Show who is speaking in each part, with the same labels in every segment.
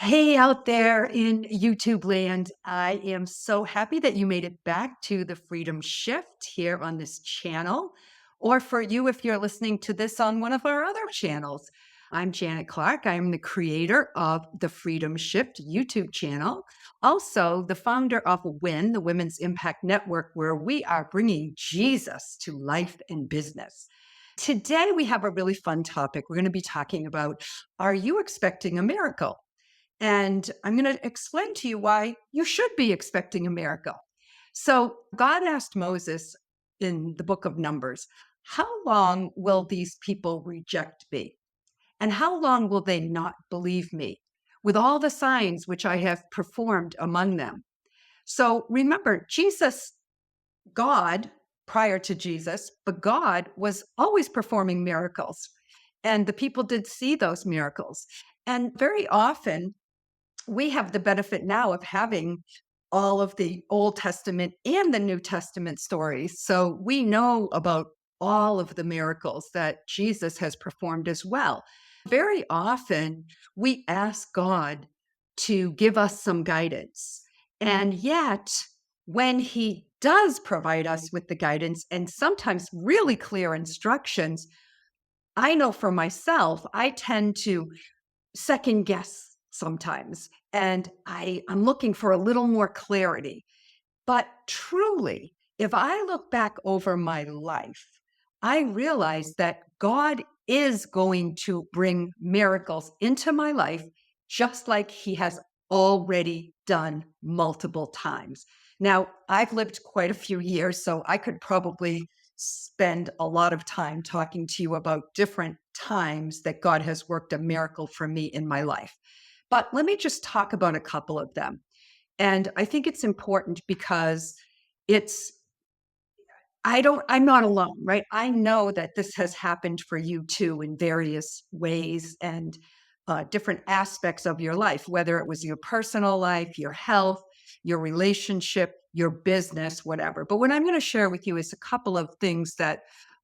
Speaker 1: Hey, out there in YouTube land, I am so happy that you made it back to the Freedom Shift here on this channel, or for you if you're listening to this on one of our other channels. I'm Janet Clark. I'm the creator of the Freedom Shift YouTube channel, also the founder of WIN, the Women's Impact Network, where we are bringing Jesus to life and business. Today, we have a really fun topic. We're going to be talking about, are you expecting a miracle? And I'm going to explain to you why you should be expecting a miracle. So, God asked Moses in the book of Numbers, how long will these people reject me? And how long will they not believe me with all the signs which I have performed among them? So, remember, God, prior to Jesus, but God was always performing miracles. And the people did see those miracles. And very often, we have the benefit now of having all of the Old Testament and the New Testament stories. So we know about all of the miracles that Jesus has performed as well. Very often, we ask God to give us some guidance. And yet, when He does provide us with the guidance and sometimes really clear instructions, I know for myself, I tend to second guess sometimes. And I'm looking for a little more clarity. But truly, if I look back over my life, I realize that God is going to bring miracles into my life, just like He has already done multiple times. Now, I've lived quite a few years, so I could probably spend a lot of time talking to you about different times that God has worked a miracle for me in my life. But let me just talk about a couple of them. And I think it's important because it's I'm not alone, right? I know that this has happened for you too in various ways and different aspects of your life, whether it was your personal life, your health, your relationship, your business, whatever. But what I'm going to share with you is a couple of things that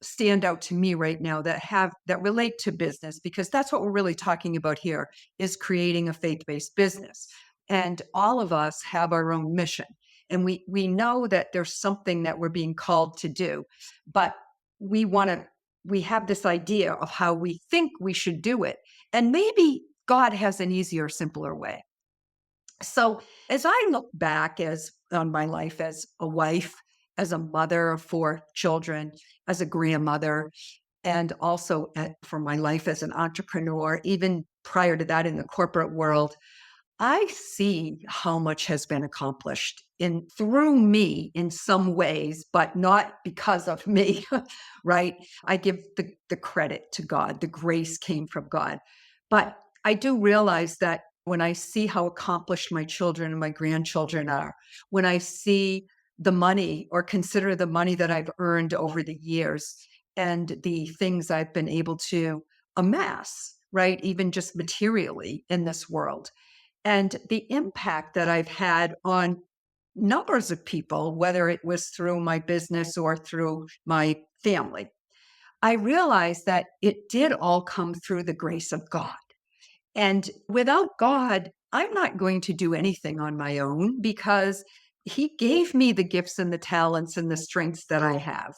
Speaker 1: stand out to me right now that relate to business, because that's what we're really talking about here is creating a faith-based business. And all of us have our own mission. And we know that there's something that we're being called to do, but we want to we have this idea of how we think we should do it, and maybe God has an easier, simpler way. So as I look back as on my life as a wife, as a mother of four children, as a grandmother, and also for my life as an entrepreneur, even prior to that in the corporate world, I see how much has been accomplished in through me in some ways, but not because of me, right? I give the credit to God. The grace came from God. But I do realize that when I see how accomplished my children and my grandchildren are, when I see the money or consider the money that I've earned over the years and the things I've been able to amass, right? Even just materially in this world and the impact that I've had on numbers of people, whether it was through my business or through my family. I realized that it did all come through the grace of God. And without God, I'm not going to do anything on my own because He gave me the gifts and the talents and the strengths that I have.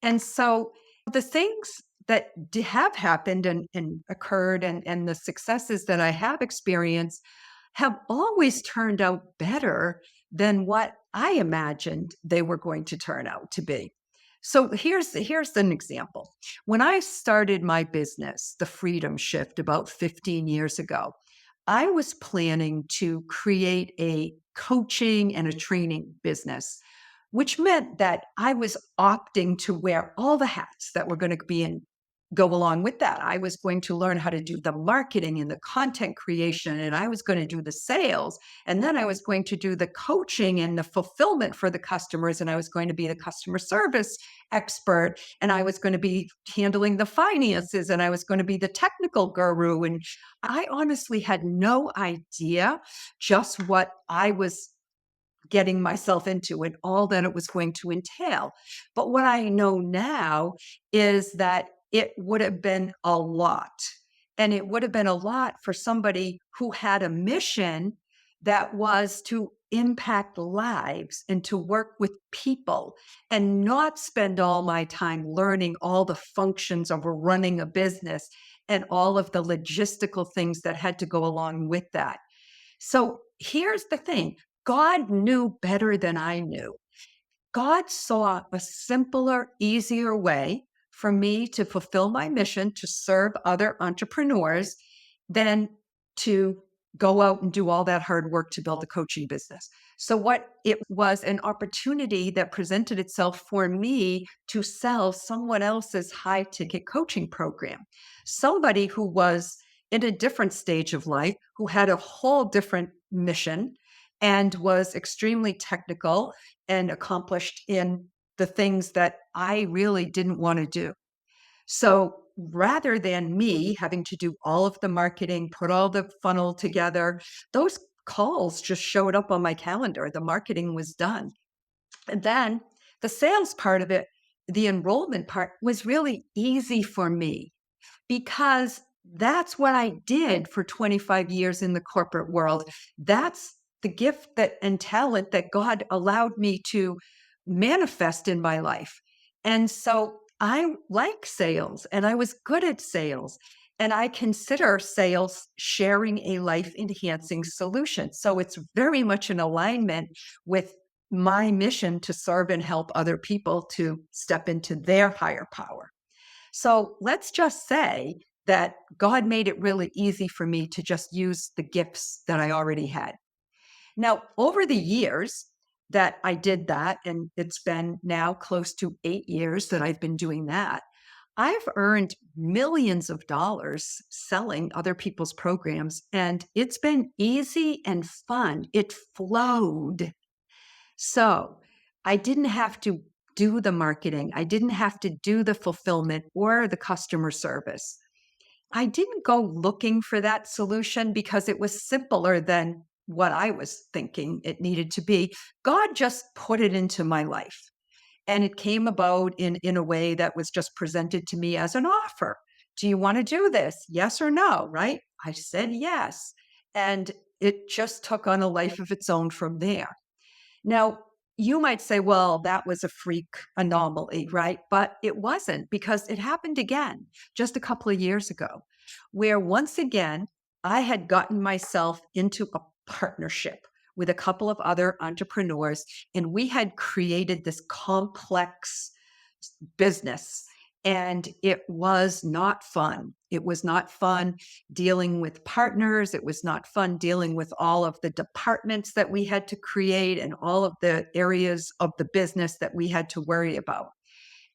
Speaker 1: And so the things that have happened and occurred and the successes that I have experienced have always turned out better than what I imagined they were going to turn out to be. So here's an example. When I started my business, The Freedom Shift, about 15 years ago, I was planning to create a coaching and a training business, which meant that I was opting to wear all the hats that were going to go along with that. I was going to learn how to do the marketing and the content creation, and I was going to do the sales. And then I was going to do the coaching and the fulfillment for the customers. And I was going to be the customer service expert. And I was going to be handling the finances. And I was going to be the technical guru. And I honestly had no idea just what I was getting myself into and all that it was going to entail. But what I know now is that it would have been a lot. And it would have been a lot for somebody who had a mission that was to impact lives and to work with people and not spend all my time learning all the functions of running a business and all of the logistical things that had to go along with that. So here's the thing, God knew better than I knew. God saw a simpler, easier way for me to fulfill my mission to serve other entrepreneurs than to go out and do all that hard work to build a coaching business. So, what it was an opportunity that presented itself for me to sell someone else's high ticket coaching program. Somebody who was in a different stage of life, who had a whole different mission and was extremely technical and accomplished in the things that I really didn't want to do. So rather than me having to do all of the marketing, put all the funnel together, those calls just showed up on my calendar. The marketing was done. And then the sales part of it, the enrollment part was really easy for me because that's what I did for 25 years in the corporate world. That's the gift that and talent that God allowed me to manifest in my life. And so I like sales and I was good at sales. And I consider sales sharing a life enhancing solution. So it's very much in alignment with my mission to serve and help other people to step into their higher power. So let's just say that God made it really easy for me to just use the gifts that I already had. Now, over the years that I did that, and it's been now close to 8 years that I've been doing that, I've earned millions of dollars selling other people's programs, and it's been easy and fun. It flowed. So I didn't have to do the marketing. I didn't have to do the fulfillment or the customer service. I didn't go looking for that solution because it was simpler than what I was thinking it needed to be. God just put it into my life. And it came about in a way that was just presented to me as an offer. Do you want to do this? Yes or no? Right? I said yes. And it just took on a life of its own from there. Now, you might say, well, that was a freak anomaly, right? But it wasn't because it happened again just a couple of years ago, where once again, I had gotten myself into a partnership with a couple of other entrepreneurs, and we had created this complex business. And it was not fun. It was not fun dealing with partners. It was not fun dealing with all of the departments that we had to create and all of the areas of the business that we had to worry about.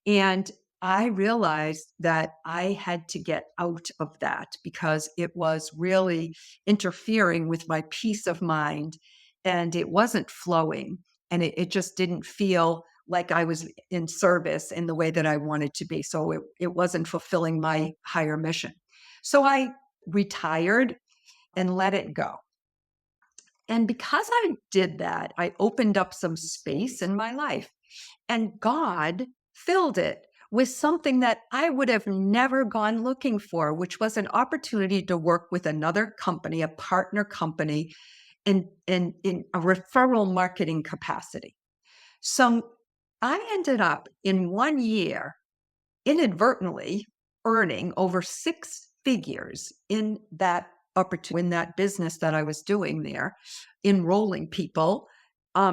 Speaker 1: And I realized that I had to get out of that because it was really interfering with my peace of mind and it wasn't flowing and it just didn't feel like I was in service in the way that I wanted to be. So it wasn't fulfilling my higher mission. So I retired and let it go. And because I did that, I opened up some space in my life and God filled it with something that I would have never gone looking for, which was an opportunity to work with another company, a partner company, in a referral marketing capacity. So I ended up in 1 year inadvertently earning over six figures in that opportunity, in that business that I was doing there, enrolling people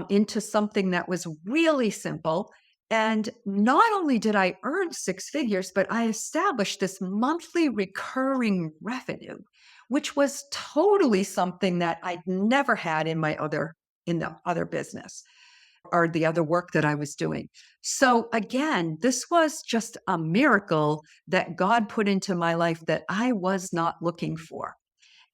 Speaker 1: into something that was really simple. And not only did I earn six figures, but I established this monthly recurring revenue, which was totally something that I'd never had in the other business or the other work that I was doing. So again, this was just a miracle that God put into my life that I was not looking for.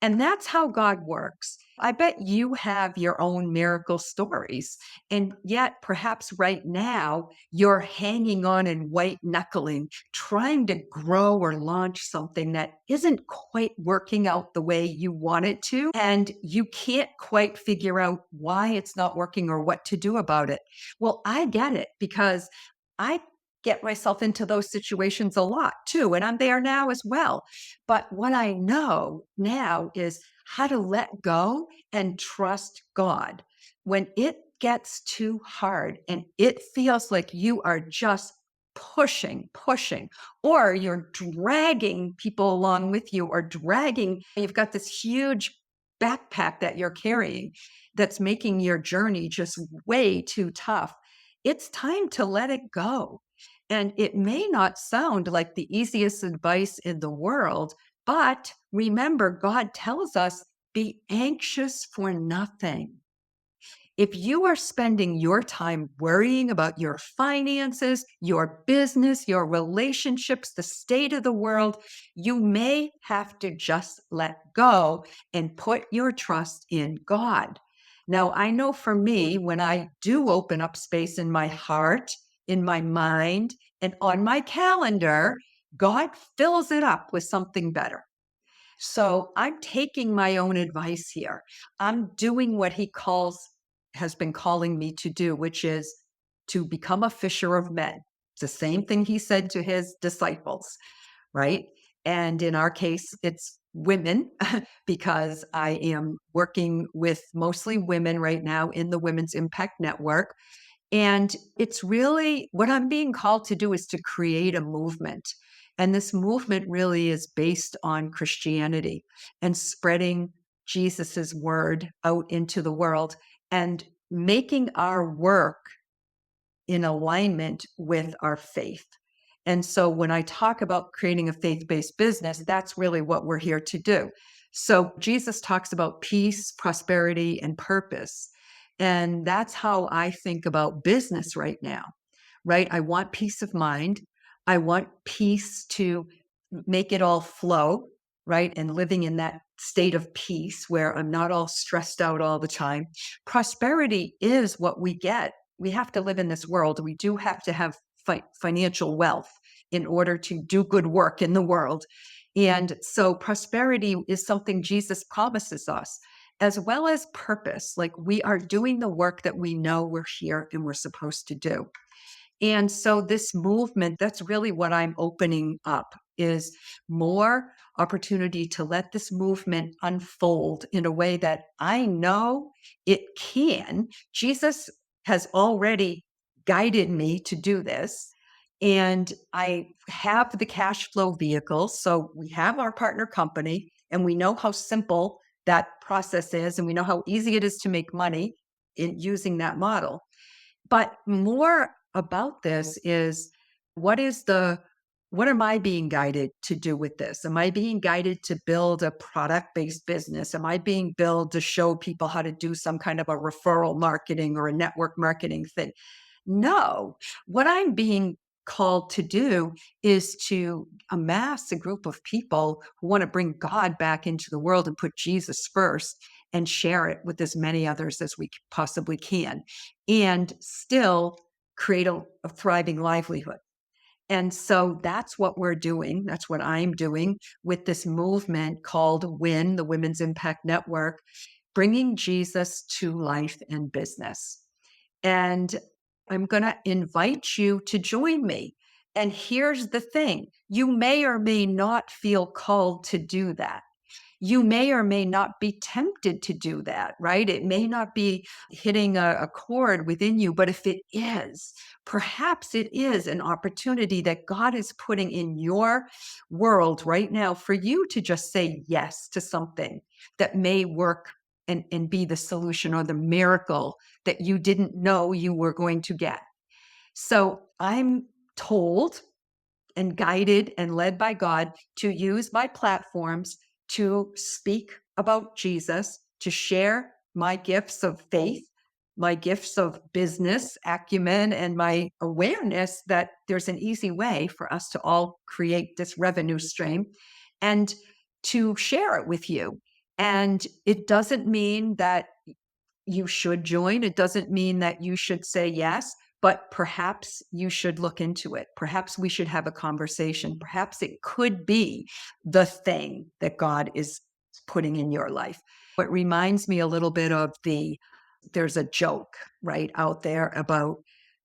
Speaker 1: And that's how God works. I bet you have your own miracle stories. And yet, perhaps right now, you're hanging on and white knuckling, trying to grow or launch something that isn't quite working out the way you want it to. And you can't quite figure out why it's not working or what to do about it. Well, I get it because I get myself into those situations a lot too. And I'm there now as well. But what I know now is how to let go and trust God. When it gets too hard and it feels like you are just pushing, or you're dragging people along with you, or you've got this huge backpack that you're carrying that's making your journey just way too tough. It's time to let it go. And it may not sound like the easiest advice in the world, but remember, God tells us be anxious for nothing. If you are spending your time worrying about your finances, your business, your relationships, the state of the world, you may have to just let go and put your trust in God. Now, I know for me, when I do open up space in my heart, in my mind, and on my calendar, God fills it up with something better. So I'm taking my own advice here. I'm doing what has been calling me to do, which is to become a fisher of men. It's the same thing he said to his disciples, right? And in our case, it's women because I am working with mostly women right now in the Women's Impact Network. And it's really what I'm being called to do is to create a movement. And this movement really is based on Christianity and spreading Jesus's word out into the world and making our work in alignment with our faith. And so when I talk about creating a faith-based business, that's really what we're here to do. So Jesus talks about peace, prosperity, and purpose. And that's how I think about business right now, right? I want peace of mind. I want peace to make it all flow, right? And living in that state of peace where I'm not all stressed out all the time. Prosperity is what we get. We have to live in this world. We do have to have financial wealth in order to do good work in the world. And so prosperity is something Jesus promises us, as well as purpose. Like we are doing the work that we know we're here and we're supposed to do. And so this movement, that's really what I'm opening up is more opportunity to let this movement unfold in a way that I know it can. Jesus has already guided me to do this. And I have the cash flow vehicle. So we have our partner company and we know how simple that process is. And we know how easy it is to make money in using that model. But more about this is what is the what am I being guided to do with this? Am I being guided to build a product-based business? Am I being built to show people how to do some kind of a referral marketing or a network marketing thing? No. What I'm being called to do is to amass a group of people who want to bring God back into the world and put Jesus first and share it with as many others as we possibly can and still create a thriving livelihood. And so that's what we're doing. That's what I'm doing with this movement called WIN, the Women's Impact Network, bringing Jesus to life and business. And I'm going to invite you to join me. And here's the thing you may or may not feel called to do that. You may or may not be tempted to do that, right? It may not be hitting a chord within you, but if it is, perhaps it is an opportunity that God is putting in your world right now for you to just say yes to something that may work and be the solution or the miracle that you didn't know you were going to get. So I'm told and guided and led by God to use my platforms to speak about Jesus, to share my gifts of faith, my gifts of business acumen, and my awareness that there's an easy way for us to all create this revenue stream and to share it with you. And it doesn't mean that you should join. It doesn't mean that you should say yes, but perhaps you should look into it. Perhaps we should have a conversation. Perhaps it could be the thing that God is putting in your life. It reminds me a little bit of there's a joke right out there about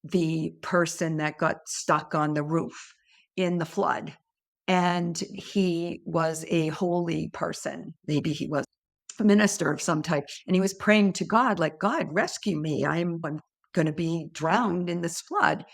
Speaker 1: the person that got stuck on the roof in the flood. And he was a holy person. Maybe he was a minister of some type. And he was praying to God, like, God, rescue me. I'm going to be drowned in this flood.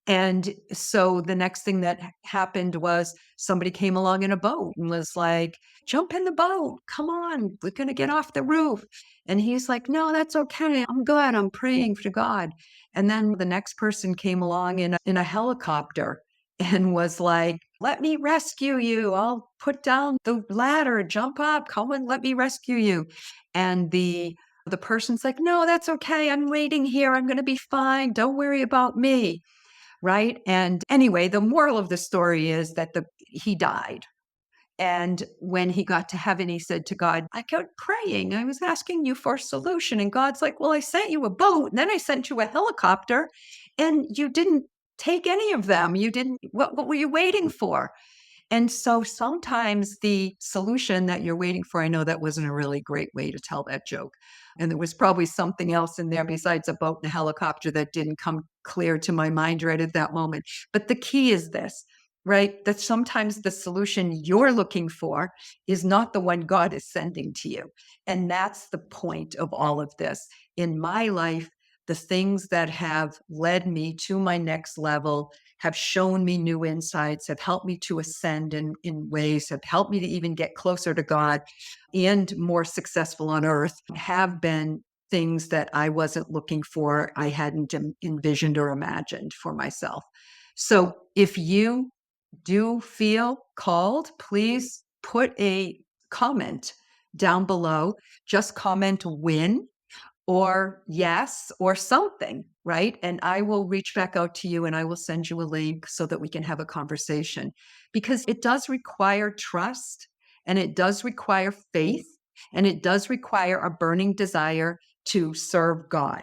Speaker 1: And so the next thing that happened was somebody came along in a boat and was like, jump in the boat. Come on, we're going to get off the roof. And he's like, no, that's okay. I'm good. I'm praying to God. And then the next person came along in a helicopter and was like, let me rescue you. I'll put down the ladder, jump up, come and let me rescue you. And the person's like, no, that's okay. I'm waiting here. I'm going to be fine. Don't worry about me. Right. And anyway, the moral of the story is that he died. And when he got to heaven, he said to God, I kept praying. I was asking you for a solution. And God's like, well, I sent you a boat, and then I sent you a helicopter, and you didn't take any of them. You didn't, what were you waiting for? And so sometimes the solution that you're waiting for, I know that wasn't a really great way to tell that joke. And there was probably something else in there besides a boat and a helicopter that didn't come clear to my mind right at that moment. But the key is this, right? That sometimes the solution you're looking for is not the one God is sending to you. And that's the point of all of this. In my life, the things that have led me to my next level have shown me new insights, have helped me to ascend in ways, have helped me to even get closer to God and more successful on earth, have been things that I wasn't looking for, I hadn't envisioned or imagined for myself. So if you do feel called, please put a comment down below. Just comment win or yes or something, right? And I will reach back out to you and I will send you a link so that we can have a conversation, because it does require trust and it does require faith and it does require a burning desire to serve God.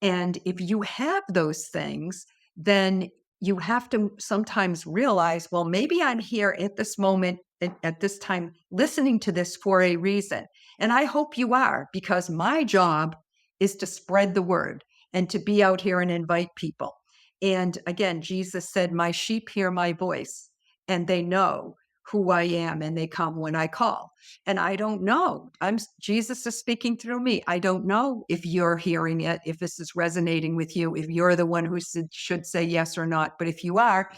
Speaker 1: And if you have those things, then you have to sometimes realize, well, maybe I'm here at this moment, at this time, listening to this for a reason. And I hope you are, because my job is to spread the word and to be out here and invite people. And again, Jesus said, my sheep hear my voice and they know who I am and they come when I call. And I don't know. Jesus is speaking through me. I don't know if you're hearing it, if this is resonating with you, if you're the one who should say yes or not. But if you are,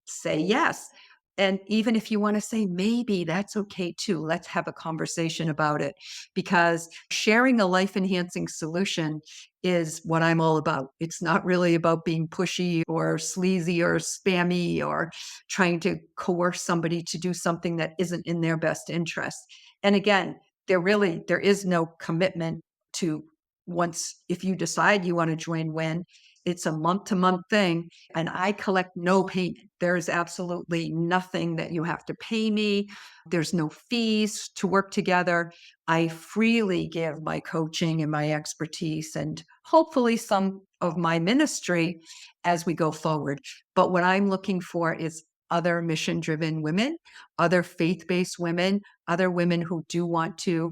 Speaker 1: say yes. And even if you want to say maybe, that's okay too. Let's have a conversation about it, because sharing a life enhancing solution is what I'm all about. It's not really about being pushy or sleazy or spammy or trying to coerce somebody to do something that isn't in their best interest. And again, there is no commitment to, once, if you decide you want to join WIN, it's a month-to-month thing, and I collect no payment. There is absolutely nothing that you have to pay me. There's no fees to work together. I freely give my coaching and my expertise and hopefully some of my ministry as we go forward. But what I'm looking for is other mission-driven women, other faith-based women, other women who do want to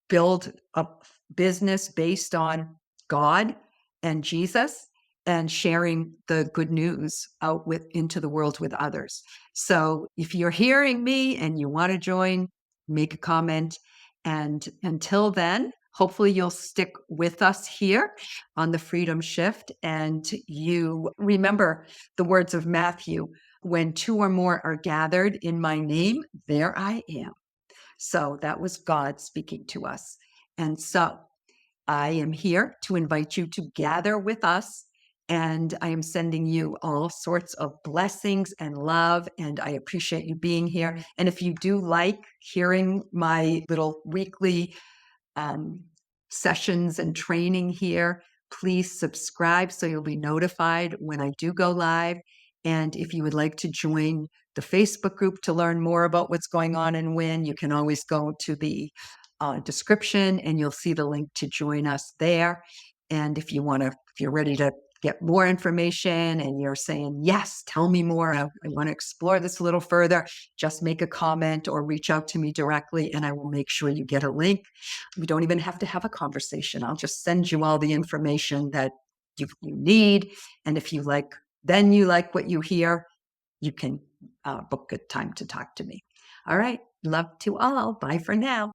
Speaker 1: build a business based on God and Jesus and sharing the good news out into the world with others. So if you're hearing me and you want to join, make a comment. And until then, hopefully you'll stick with us here on the Freedom Shift. And you remember the words of Matthew, when two or more are gathered in my name, there I am. So that was God speaking to us. And so I am here to invite you to gather with us. And I am sending you all sorts of blessings and love. And I appreciate you being here. And if you do like hearing my little weekly sessions and training here, please subscribe so you'll be notified when I do go live. And if you would like to join the Facebook group to learn more about what's going on in WIN, you can always go to the description and you'll see the link to join us there. And if you're ready to get more information and you're saying, yes, tell me more, I want to explore this a little further, just make a comment or reach out to me directly and I will make sure you get a link. We don't even have to have a conversation. I'll just send you all the information that you need. And if you like, then you like what you hear, you can book a time to talk to me. All right. Love to all. Bye for now.